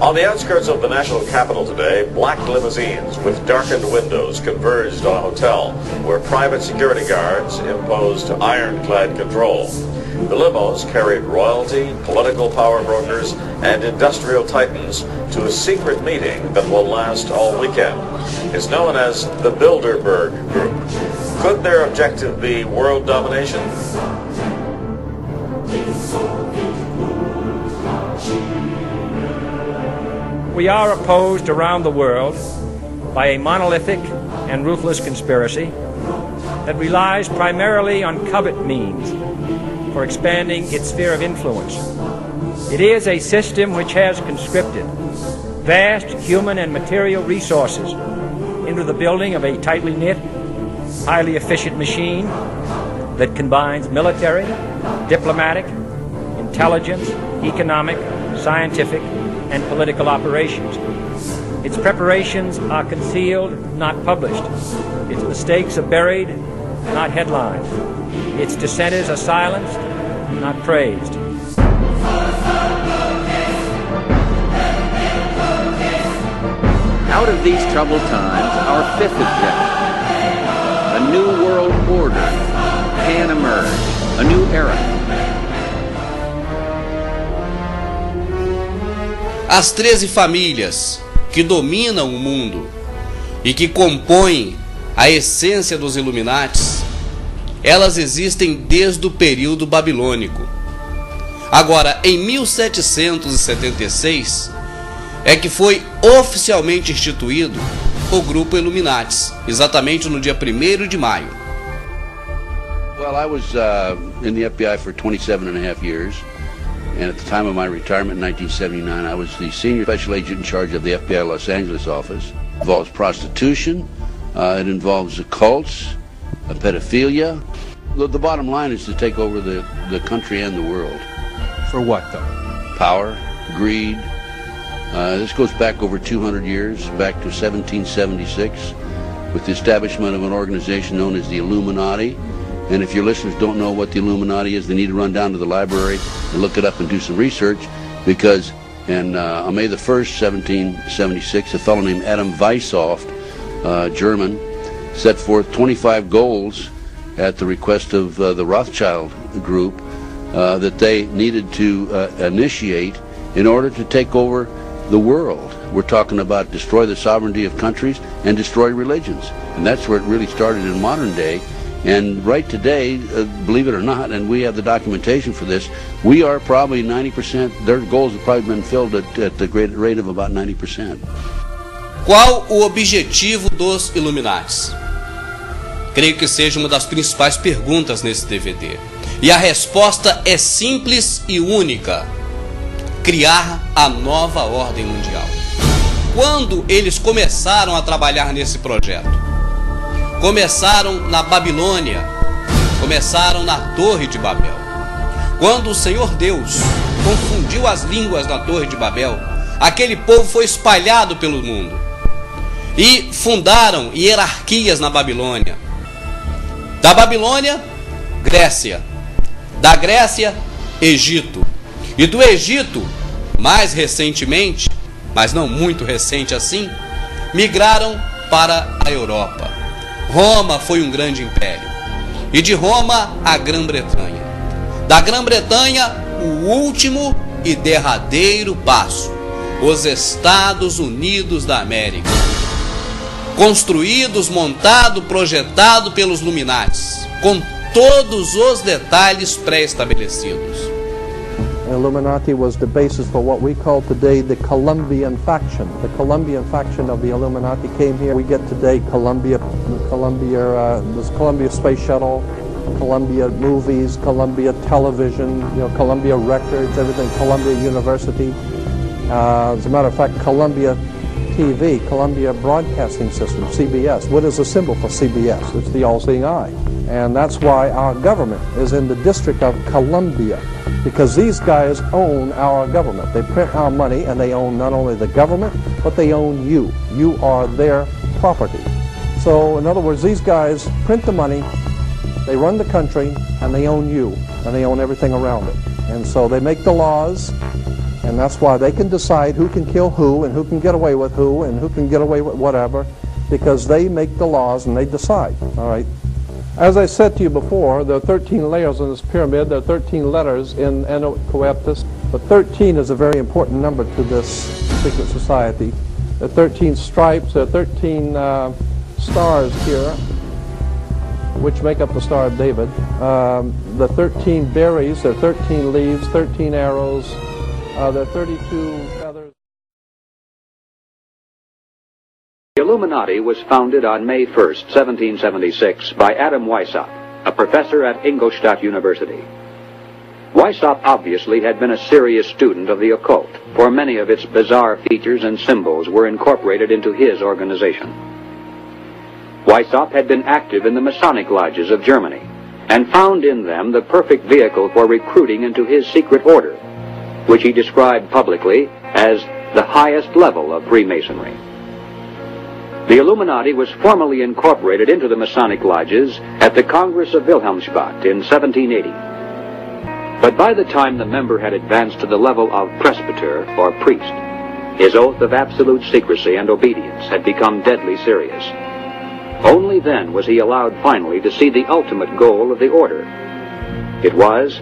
On the outskirts of the national capital today, black limousines with darkened windows converged on a hotel where private security guards imposed ironclad control. The limos carried royalty, political power brokers, and industrial titans to a secret meeting that will last all weekend. It's known as the Bilderberg Group. Could their objective be world domination? We are opposed around the world by a monolithic and ruthless conspiracy that relies primarily on covert means for expanding its sphere of influence. It is a system which has conscripted vast human and material resources into the building of a tightly knit, highly efficient machine that combines military, diplomatic, intelligence, economic, scientific, and political operations. Its preparations are concealed, not published. Its mistakes are buried, not headlined. Its dissenters are silenced, not praised. Out of these troubled times, our fifth objective, a new world order, can emerge, a new era. As 13 famílias que dominam o mundo e que compõem a essência dos Illuminates, elas existem desde o período babilônico. Agora, em 1776, é que foi oficialmente instituído o grupo Illuminates, exatamente no dia 1º de maio. Well, I was in the FBI for 27.5 years. And at the time of my retirement in 1979, I was the senior special agent in charge of the FBI Los Angeles office. It involves prostitution, it involves occults, pedophilia. The bottom line is to take over the country and the world. For what, though? Power, greed. This goes back over 200 years, back to 1776, with the establishment of an organization known as the Illuminati. And if your listeners don't know what the Illuminati is, they need to run down to the library and look it up and do some research, because on May the 1st, 1776, a fellow named Adam Weishaupt, German, set forth 25 goals at the request of the Rothschild group that they needed to initiate in order to take over the world. We're talking about destroy the sovereignty of countries and destroy religions. And that's where it really started in modern day. And right today, believe it or not, and we have the documentation for this, we are probably 90%, their goals have probably been filled at the great rate of about 90%. Qual o objetivo dos Illuminates? Creio que seja uma das principais perguntas nesse DVD. E a resposta é simples e única: criar a nova ordem mundial. Quando eles começaram a trabalhar nesse projeto? Começaram na Babilônia, começaram na Torre de Babel. Quando o Senhor Deus confundiu as línguas na Torre de Babel, aquele povo foi espalhado pelo mundo e fundaram hierarquias na Babilônia. Da Babilônia, Grécia. Da Grécia, Egito. E do Egito, mais recentemente, mas não muito recente assim, migraram para a Europa. Roma foi um grande império. E de Roma, a Grã-Bretanha. Da Grã-Bretanha, o último e derradeiro passo: os Estados Unidos da América. Construídos, montado, projetado pelos Illuminates, com todos os detalhes pré-estabelecidos. Illuminati was the basis for what we call today the Colombian faction. The Colombian faction of the Illuminati came here. We get today Columbia Space Shuttle, Columbia Movies, Columbia Television, Columbia Records, everything, Columbia University. As a matter of fact, Columbia TV, Columbia Broadcasting System, CBS. What is the symbol for CBS? It's the all-seeing eye. And that's why our government is in the District of Columbia, because these guys own our government. They print our money, and they own not only the government, but they own you. You are their property. So, in other words, these guys print the money, they run the country, and they own you, and they own everything around it. And so they make the laws, And that's why they can decide who can kill who and who can get away with who and who can get away with whatever, because they make the laws and they decide, all right? As I said to you before, there are 13 layers in this pyramid. There are 13 letters in Coeptus, but 13 is a very important number to this secret society. There are 13 stripes, there are 13 stars here, which make up the Star of David. The 13 berries, there are 13 leaves, 13 arrows, there are 32 feathers. The Illuminati was founded on May 1st, 1776 by Adam Weishaupt, a professor at Ingolstadt University. Weishaupt obviously had been a serious student of the occult, for many of its bizarre features and symbols were incorporated into his organization. Weishaupt had been active in the Masonic lodges of Germany, and found in them the perfect vehicle for recruiting into his secret order, which he described publicly as the highest level of Freemasonry. The Illuminati was formally incorporated into the Masonic lodges at the Congress of Wilhelmsbad in 1780. But by the time the member had advanced to the level of presbyter or priest, his oath of absolute secrecy and obedience had become deadly serious. Only then was he allowed finally to see the ultimate goal of the order. It was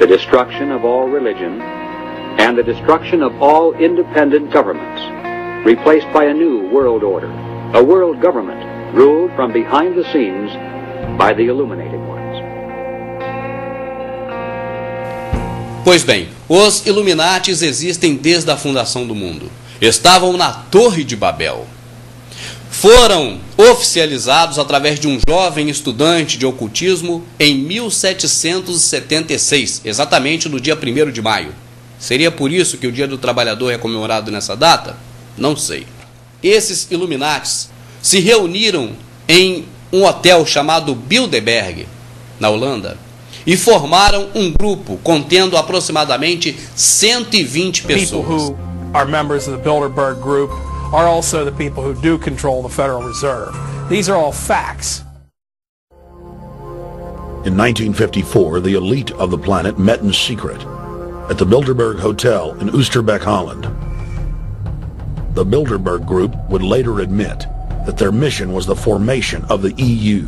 the destruction of all religion and the destruction of all independent governments, replaced by a new world order, a world government ruled from behind the scenes by the illuminated ones. Pois bem, os Illuminates existem desde a fundação do mundo. Estavam na Torre de Babel. Foram oficializados através de um jovem estudante de ocultismo em 1776, exatamente no dia 1º de maio. Seria por isso que o Dia do Trabalhador é comemorado nessa data? Não sei. Esses Illuminates se reuniram em um hotel chamado Bilderberg, na Holanda, e formaram um grupo contendo aproximadamente 120 pessoas. People who are members of the Bilderberg group are also the people who do control the Federal Reserve. These are all facts. In 1954, the elite of the planet met in secret at the Bilderberg Hotel in Oosterbeek, Holland. The Bilderberg Group would later admit that their mission was the formation of the EU.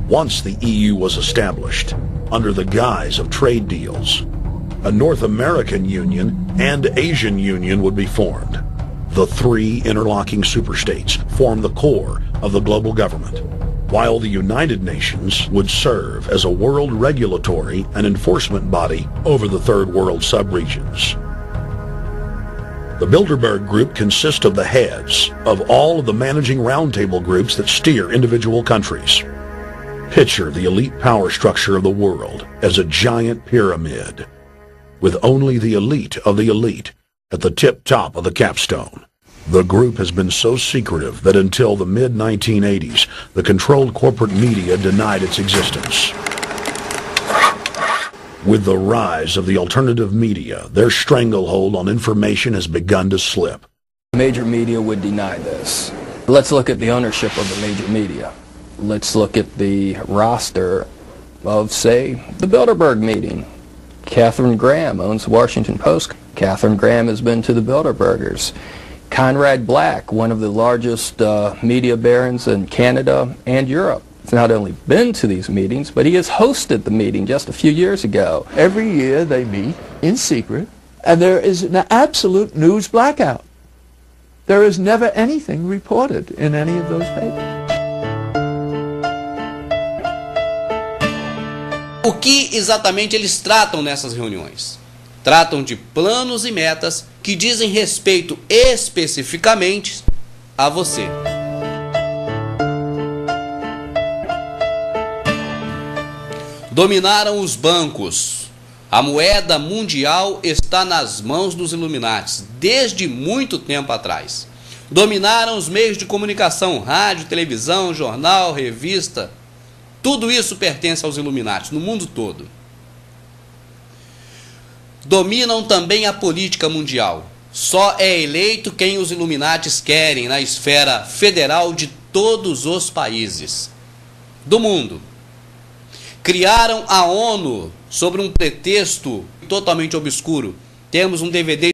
Once the EU was established, under the guise of trade deals, a North American Union and Asian Union would be formed. The three interlocking superstates formed the core of the global government, while the United Nations would serve as a world regulatory and enforcement body over the Third World subregions. The Bilderberg Group consists of the heads of all of the managing roundtable groups that steer individual countries. Picture the elite power structure of the world as a giant pyramid, with only the elite of the elite at the tip-top of the capstone. The group has been so secretive that until the mid-1980s, the controlled corporate media denied its existence. With the rise of the alternative media, their stranglehold on information has begun to slip. Major media would deny this. Let's look at the ownership of the major media. Let's look at the roster of, say, the Bilderberg meeting. Katharine Graham owns the Washington Post. Katharine Graham has been to the Bilderbergers. Conrad Black, one of the largest media barons in Canada and Europe, has not only been to these meetings, but he has hosted the meeting just a few years ago. Every year they meet in secret, and there is an absolute news blackout. There is never anything reported in any of those papers. O que exatamente eles tratam nessas reuniões? Tratam de planos e metas que dizem respeito especificamente a você. Dominaram os bancos. A moeda mundial está nas mãos dos Illuminates desde muito tempo atrás. Dominaram os meios de comunicação, rádio, televisão, jornal, revista. Tudo isso pertence aos Illuminates, no mundo todo. Dominam também a política mundial. Só é eleito quem os Illuminates querem na esfera federal de todos os países do mundo. Criaram a ONU sobre um pretexto totalmente obscuro. Temos um DVD